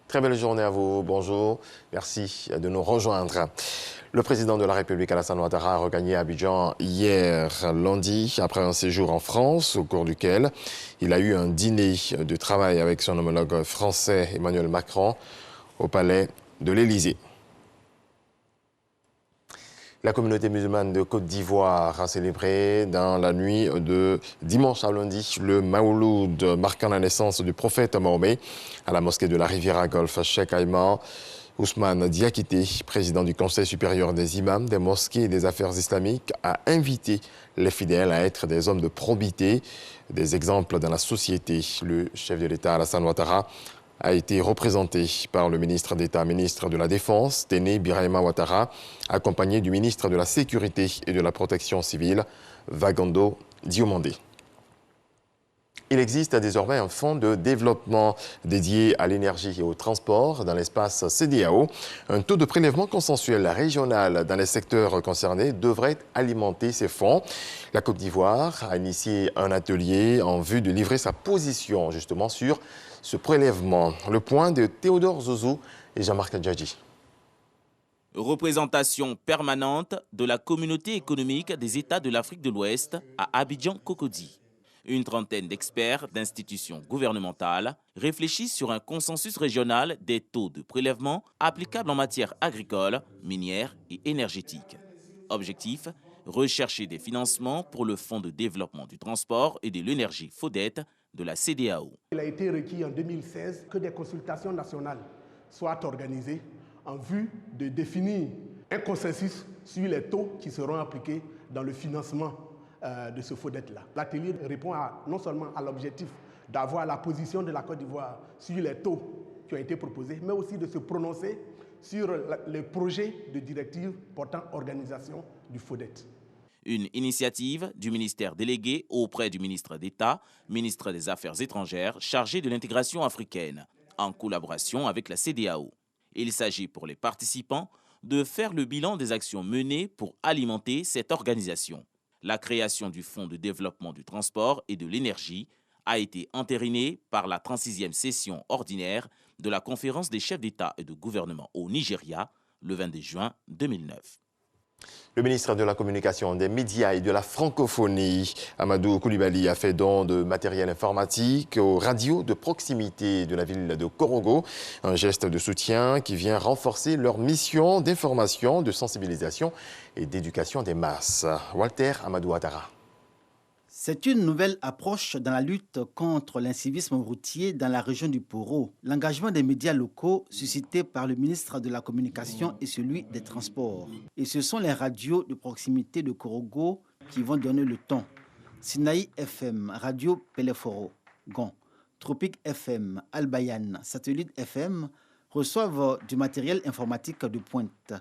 Très belle journée à vous, bonjour, merci de nous rejoindre. Le président de la République, Alassane Ouattara, a regagné Abidjan hier lundi, après un séjour en France, au cours duquel il a eu un dîner de travail avec son homologue français Emmanuel Macron au palais de l'Élysée. La communauté musulmane de Côte d'Ivoire a célébré dans la nuit de dimanche à lundi le Maouloud marquant la naissance du prophète Mahomet à la mosquée de la Riviera Golfe. Cheikh Ayman Ousmane Diakité, président du Conseil supérieur des imams, des mosquées et des affaires islamiques, a invité les fidèles à être des hommes de probité, des exemples dans la société. Le chef de l'État, Alassane Ouattara, a été représenté par le ministre d'État, ministre de la Défense, Téné Birahima Ouattara, accompagné du ministre de la Sécurité et de la Protection civile, Vagando Diomandé. Il existe désormais un fonds de développement dédié à l'énergie et au transport dans l'espace CEDEAO. Un taux de prélèvement consensuel régional dans les secteurs concernés devrait alimenter ces fonds. La Côte d'Ivoire a initié un atelier en vue de livrer sa position justement sur ce prélèvement. Le point de Théodore Zouzou et Jean-Marc Adjadji. Représentation permanente de la communauté économique des États de l'Afrique de l'Ouest à Abidjan-Cocody. Une trentaine d'experts d'institutions gouvernementales réfléchissent sur un consensus régional des taux de prélèvement applicables en matière agricole, minière et énergétique. Objectif, rechercher des financements pour le Fonds de développement du transport et de l'énergie FODET de la CEDEAO. Il a été requis en 2016 que des consultations nationales soient organisées en vue de définir un consensus sur les taux qui seront appliqués dans le financement de ce FODET-là. L'atelier répond non seulement à l'objectif d'avoir la position de la Côte d'Ivoire sur les taux qui ont été proposés, mais aussi de se prononcer sur les projets de directive portant organisation du FODET. Une initiative du ministère délégué auprès du ministre d'État, ministre des Affaires étrangères, chargé de l'intégration africaine, en collaboration avec la CEDEAO. Il s'agit pour les participants de faire le bilan des actions menées pour alimenter cette organisation. La création du Fonds de développement du transport et de l'énergie a été entérinée par la 36e session ordinaire de la conférence des chefs d'État et de gouvernement au Nigeria le 22 juin 2009. Le ministre de la Communication, des Médias et de la Francophonie, Amadou Koulibaly, a fait don de matériel informatique aux radios de proximité de la ville de Korogo. Un geste de soutien qui vient renforcer leur mission d'information, de sensibilisation et d'éducation des masses. Walter Amadou Ouattara. C'est une nouvelle approche dans la lutte contre l'incivisme routier dans la région du Poro. L'engagement des médias locaux suscité par le ministre de la Communication et celui des Transports. Et ce sont les radios de proximité de Korogo qui vont donner le ton. Sinaï FM, Radio Peleforo, Gon, Tropique FM, Albayan, Satellite FM reçoivent du matériel informatique de pointe,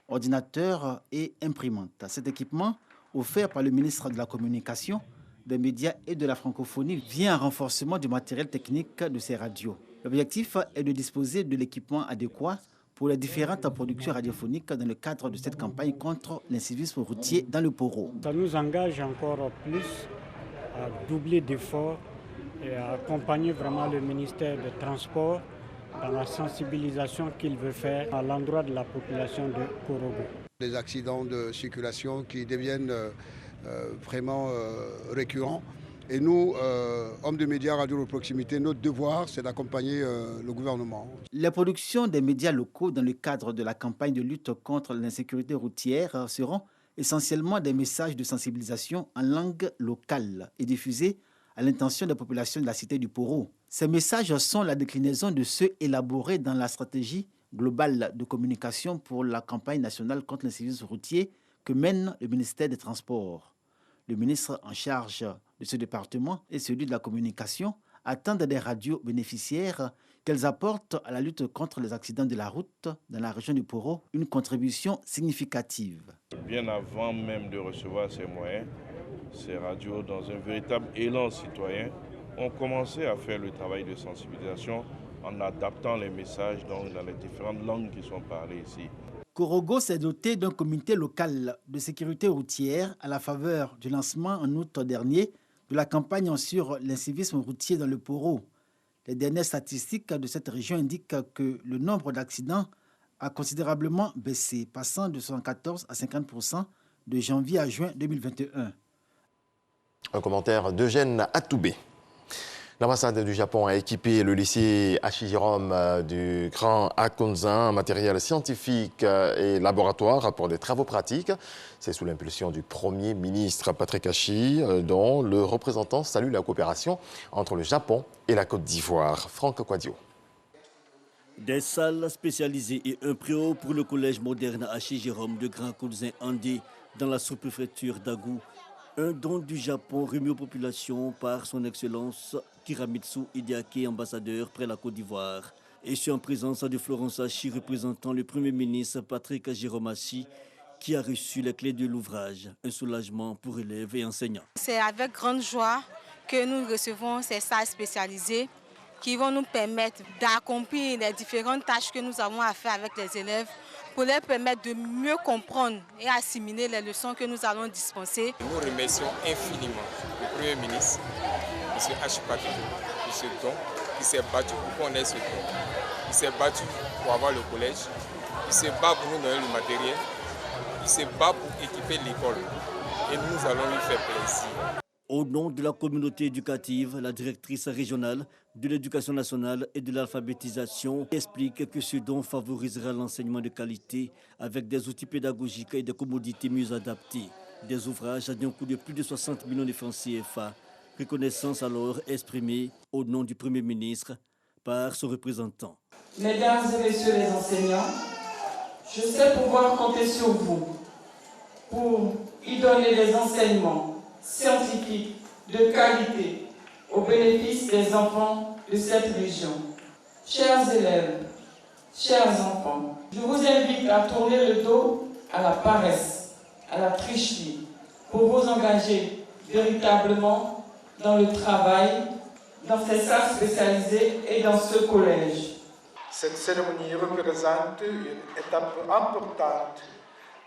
ordinateurs et imprimantes. Cet équipement, offert par le ministre de la Communication, des médias et de la francophonie, vient en renforcement du matériel technique de ces radios. L'objectif est de disposer de l'équipement adéquat pour les différentes productions radiophoniques dans le cadre de cette campagne contre l'incivisme routier dans le Poro. Ça nous engage encore plus à doubler d'efforts et à accompagner vraiment le ministère des Transports dans la sensibilisation qu'il veut faire à l'endroit de la population de Korogo. Des accidents de circulation qui deviennent vraiment récurrents. Et nous, hommes de médias, radio de proximité, notre devoir, c'est d'accompagner le gouvernement. Les productions des médias locaux dans le cadre de la campagne de lutte contre l'insécurité routière seront essentiellement des messages de sensibilisation en langue locale et diffusés à l'intention des populations de la cité du Poro. Ces messages sont la déclinaison de ceux élaborés dans la stratégie globale de communication pour la campagne nationale contre l'incivisme routier que mène le ministère des Transports. Le ministre en charge de ce département et celui de la communication attendent des radios bénéficiaires qu'elles apportent à la lutte contre les accidents de la route dans la région du Poro une contribution significative. Bien avant même de recevoir ces moyens, ces radios, dans un véritable élan citoyen, ont commencé à faire le travail de sensibilisation en adaptant les messages dans les différentes langues qui sont parlées ici. Korogo s'est doté d'un comité local de sécurité routière à la faveur du lancement en août dernier de la campagne sur l'incivisme routier dans le Poro. Les dernières statistiques de cette région indiquent que le nombre d'accidents a considérablement baissé, passant de 74 à 50% de janvier à juin 2021. Un commentaire d'Eugène Atoubé. L'ambassade du Japon a équipé le lycée Hachijirom du Grand Hakonzan en matériel scientifique et laboratoire pour des travaux pratiques. C'est sous l'impulsion du Premier ministre Patrick Hachi, dont le représentant salue la coopération entre le Japon et la Côte d'Ivoire. Franck Quadio. Des salles spécialisées et un préau pour le collège moderne Hachijirom de Grand Hakonzan Andé dans la sous-préfecture d'Agou. Un don du Japon remis aux populations par son Excellence Kiramitsu Hideaki, ambassadeur près la Côte d'Ivoire. Et c'est en présence de Florence Hachi, représentant le Premier ministre Patrick Hachi, qui a reçu les clés de l'ouvrage. Un soulagement pour élèves et enseignants. C'est avec grande joie que nous recevons ces salles spécialisées qui vont nous permettre d'accomplir les différentes tâches que nous avons à faire avec les élèves, pour leur permettre de mieux comprendre et assimiler les leçons que nous allons dispenser. Nous remercions infiniment le Premier ministre, M. Hachipati, pour ce don, qui s'est battu pour qu'on ait ce don. Il s'est battu pour avoir le collège, il s'est battu pour nous donner le matériel, il s'est battu pour équiper l'école. Et nous allons lui faire plaisir. Au nom de la communauté éducative, la directrice régionale de l'éducation nationale et de l'alphabétisation explique que ce don favorisera l'enseignement de qualité avec des outils pédagogiques et des commodités mieux adaptées. Des ouvrages d'un coût de plus de 60 millions de francs CFA. Reconnaissance alors exprimée au nom du Premier ministre par son représentant. Mesdames et messieurs les enseignants, je sais pouvoir compter sur vous pour y donner des enseignements scientifiques de qualité au bénéfice des enfants de cette région. Chers élèves, chers enfants, je vous invite à tourner le dos à la paresse, à la tricherie, pour vous engager véritablement dans le travail, dans ces salles spécialisées et dans ce collège. Cette cérémonie représente une étape importante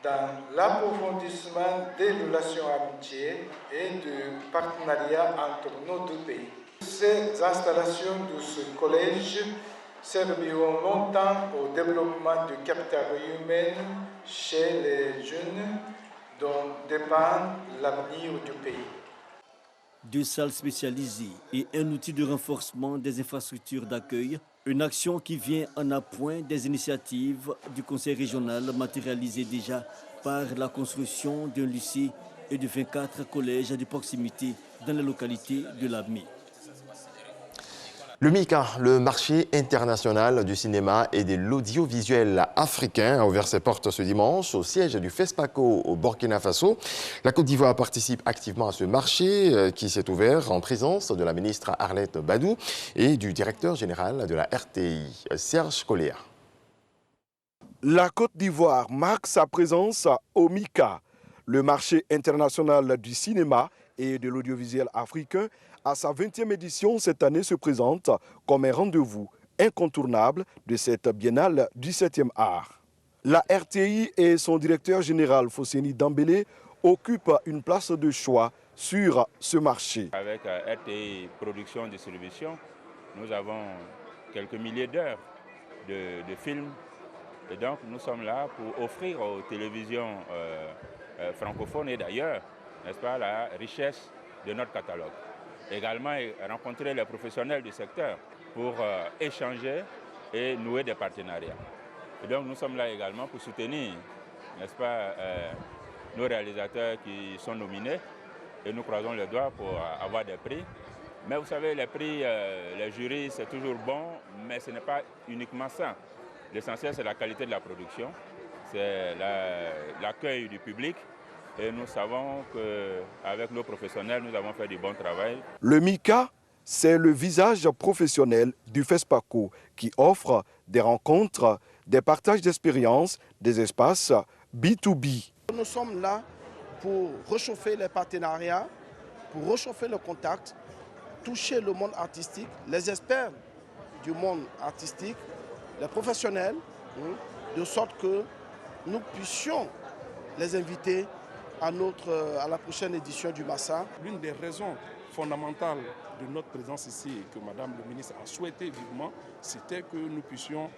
dans l'approfondissement des relations amitiées et de partenariat entre nos deux pays. Ces installations de ce collège serviront longtemps au développement du capital humain chez les jeunes dont dépend l'avenir du pays. 2 salles spécialisées et un outil de renforcement des infrastructures d'accueil. Une action qui vient en appoint des initiatives du Conseil régional matérialisées déjà par la construction d'un lycée et de 24 collèges de proximité dans les localités de l'AMI. Le MICA, le marché international du cinéma et de l'audiovisuel africain, a ouvert ses portes ce dimanche au siège du FESPACO au Burkina Faso. La Côte d'Ivoire participe activement à ce marché qui s'est ouvert en présence de la ministre Arlette Badou et du directeur général de la RTI, Serge Colléa. La Côte d'Ivoire marque sa présence au MICA, le marché international du cinéma et de l'audiovisuel africain. À sa 20e édition, cette année se présente comme un rendez-vous incontournable de cette biennale du 7e art. La RTI et son directeur général, Fosseni Dambélé, occupent une place de choix sur ce marché. Avec RTI Production Distribution, nous avons quelques milliers d'heures de films. Et donc nous sommes là pour offrir aux télévisions francophones et d'ailleurs, n'est-ce pas, la richesse de notre catalogue. Également rencontrer les professionnels du secteur pour échanger et nouer des partenariats. Et donc nous sommes là également pour soutenir, n'est-ce pas, nos réalisateurs qui sont nominés et nous croisons les doigts pour avoir des prix. Mais vous savez, les prix, les jurys, c'est toujours bon, mais ce n'est pas uniquement ça. L'essentiel, c'est la qualité de la production, c'est l'accueil du public. Et nous savons qu'avec nos professionnels, nous avons fait du bon travail. Le MICA, c'est le visage professionnel du FESPACO qui offre des rencontres, des partages d'expériences, des espaces B2B. Nous sommes là pour réchauffer les partenariats, pour réchauffer le contact, toucher le monde artistique, les experts du monde artistique, les professionnels, de sorte que nous puissions les inviter à la prochaine édition du Massa. L'une des raisons fondamentale de notre présence ici et que Madame le ministre a souhaité vivement, c'était que nous puissions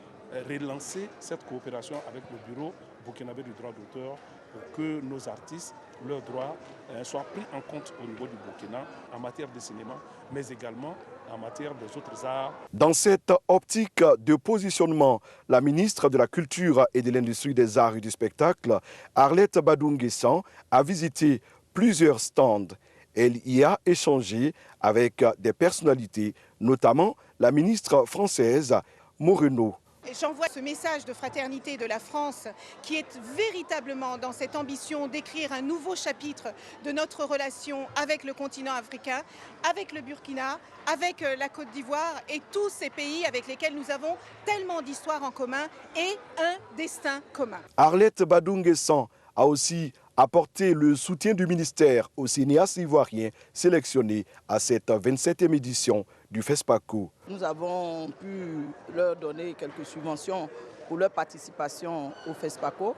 relancer cette coopération avec le bureau burkinabé du droit d'auteur pour que nos artistes, leurs droits soient pris en compte au niveau du Burkina en matière de cinéma, mais également en matière des autres arts. Dans cette optique de positionnement, la ministre de la Culture et de l'Industrie des Arts et du Spectacle, Arlette Badou-Nguessan, a visité plusieurs stands. Elle y a échangé avec des personnalités, notamment la ministre française Moreno. J'envoie ce message de fraternité de la France qui est véritablement dans cette ambition d'écrire un nouveau chapitre de notre relation avec le continent africain, avec le Burkina, avec la Côte d'Ivoire et tous ces pays avec lesquels nous avons tellement d'histoires en commun et un destin commun. Arlette Badou-Nguessan a aussi apporté le soutien du ministère aux cinéastes ivoiriens sélectionnés à cette 27e édition du FESPACO. Nous avons pu leur donner quelques subventions pour leur participation au FESPACO.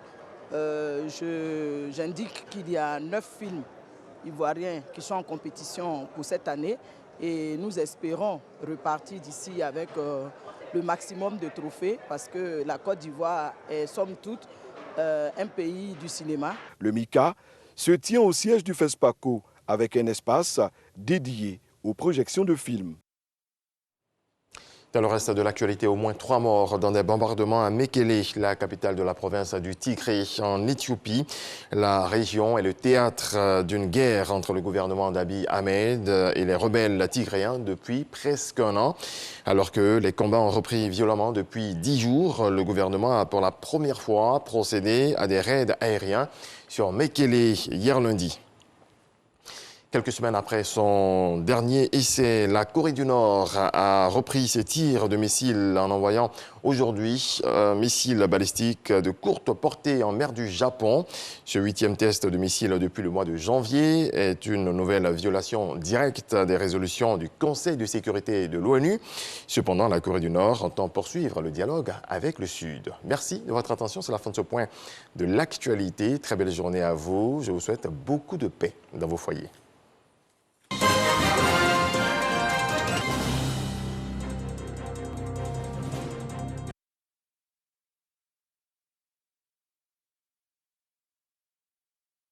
J'indique qu'il y a 9 films ivoiriens qui sont en compétition pour cette année et nous espérons repartir d'ici avec le maximum de trophées parce que la Côte d'Ivoire est somme toute un pays du cinéma. Le MICA se tient au siège du FESPACO avec un espace dédié aux projections de films. Dans le reste de l'actualité, au moins 3 morts dans des bombardements à Mekele, la capitale de la province du Tigré, en Éthiopie. La région est le théâtre d'une guerre entre le gouvernement d'Abiy Ahmed et les rebelles tigréens depuis presque un an. Alors que les combats ont repris violemment depuis 10 jours, le gouvernement a pour la première fois procédé à des raids aériens sur Mekele hier lundi. Quelques semaines après son dernier essai, la Corée du Nord a repris ses tirs de missiles en envoyant aujourd'hui un missile balistique de courte portée en mer du Japon. Ce 8e test de missile depuis le mois de janvier est une nouvelle violation directe des résolutions du Conseil de sécurité de l'ONU. Cependant, la Corée du Nord entend poursuivre le dialogue avec le Sud. Merci de votre attention. C'est la fin de ce point de l'actualité. Très belle journée à vous. Je vous souhaite beaucoup de paix dans vos foyers.